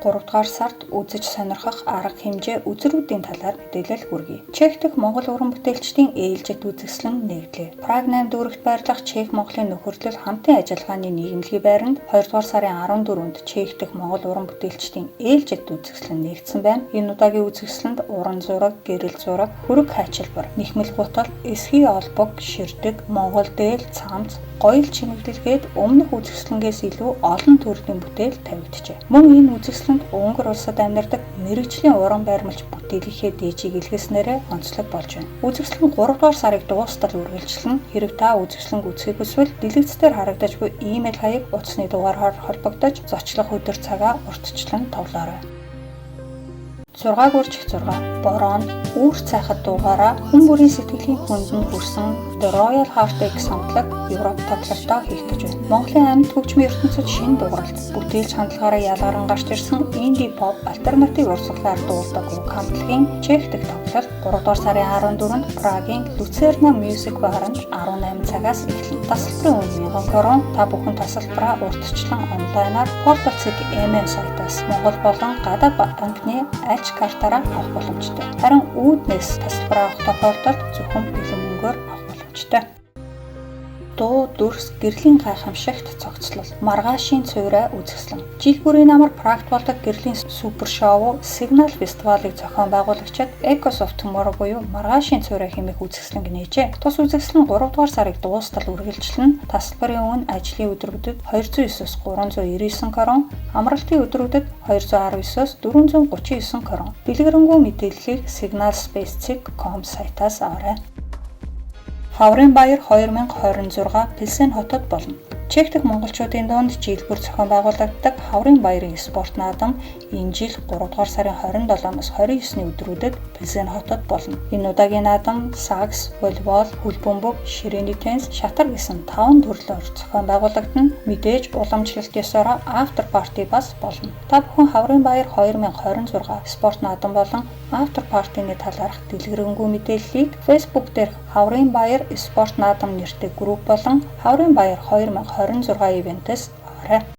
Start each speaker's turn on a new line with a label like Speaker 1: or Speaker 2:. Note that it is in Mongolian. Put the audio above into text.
Speaker 1: 3 дугаар сард үзэж сонирхох арга хэмжээ үзрүүдийн талаар мэдээлэл хүргэе. Чех дахь Монгол уран бүтээлчдийн ээлжид үзэсгэлэн нэгдлээ. Праг 8 дүүрэгт байрлах Чех Монголын нөхөрлөл хамтын ажиллагааны нийгэмлэгийн байранд 2 дугаар сарын 14-нд Чех дахь Монгол уран бүтээлчдийн ээлжид үзэсгэлэн нэгдсэн байна. Энэ удаагийн үзэсгэлэнд уран зураг, гэрэл зураг, хөрөг хайчилбар, нэхмэл гутал, эсхий олбог, ширдэг, монгол дээл, цамц, гоёл чимэглэлгээд өмнөх үзэсгэлэнгээс илүү олон төрлийн бүтээл тавигджээ. Мөн энэ үзэсгэлэнд Унгар улсад амьдардаг мэрэгжлийн уран байрмалч бүтээлийнхээ дээжийг илгээснээрээ онцлог болж байна. Үзэсгэлэн 3 дугаар сарыг дуустал үргэлжлэн хэрэв та үзэсгэлэнг үзэхийг хүсвэл дэлгэцээр харагдаж буй имэйл хаяг утасны дугаараар холбогдож зочлох өдөр цагаа урьдчилан товлоорой. 6 гүржих 6 борон үүр цайхад дугаараа хүн бүрийн сэтгэлийн хүндэн хүрсэн The Royal Heart X хамтлаг Европ тоглолтоо хийгдэж байна. Монголын амьд хөгжмийн ертөнцид шинэ дугаарлалт бүтээлч хандлагаараа ялгаран гарч ирсэн инди поп альтернатив урсгалаар дуулдаг уг хамтлагийн Чех дахь тоглолт 3 дугаар сарын 14-нд Прагийн Люцерна Music Bar-нд 18 цагаас эхэлнэ. Тасалбарын үн 1000 крон. Та бүхэн тасалбараа урьдчилан онлайнаар Portal.cg сайтаас Монгол болон гадаад банкны ач картаараа авах боломжтой. Харин үүднээс тасалбар авах тохиолдолд зөвхөн бэлэн мөнгөөр авах боломжтой. Дуу, дүрс, гэрлийн гайхамшигт цогцлол, маргаашийн цувраа үзэсгэлэн. Жил бүрийн намар Прагт болдог гэрлийн супер шоу Signal фестивалыг зохион байгуулагчид Echoes of Tomorrow буюу маргаашийн цувраа хэмээх үзэсгэлэнг нээжээ. Тус үзэсгэлэн 3 дугаар сарыг дуустал үргэлжлэн тасалбарын өмнө ажлын өдрүүдэд 209-с 399 крон, амралтын өдрүүдэд 219-с 439 крон. Дэлгэрэнгүй мэдээллийг signalspace.com сайтаас аваарай. Хаврын баяр 2026 Пилсен хотод болно. Чех дахь монголчуудын дунд жил бүр зохион байгуулагддаг Хаврын баярын спорт наадам энэ жил 3 дугаар сарын 27-оос 29-ны өдрүүдэд Пилсен хотод болно. Энэ удаагийн наадам сакс, волейбол, хөл бөмбөг, ширээний теннис, шатар гэсэн 5 төрлөөр зохион байгуулагдана. Мэдээж уламжлалт ёсоор after party бас болно. Та бүхэн Хаврын баяр 2026 спорт наадам болон after party-ны талаарх дэлгэрэнгүй мэдээллийг Facebook дээр Хаврын баяр спорт наадам нэртэй групп болон Хаврын баяр 2026 ивентээс аваарай.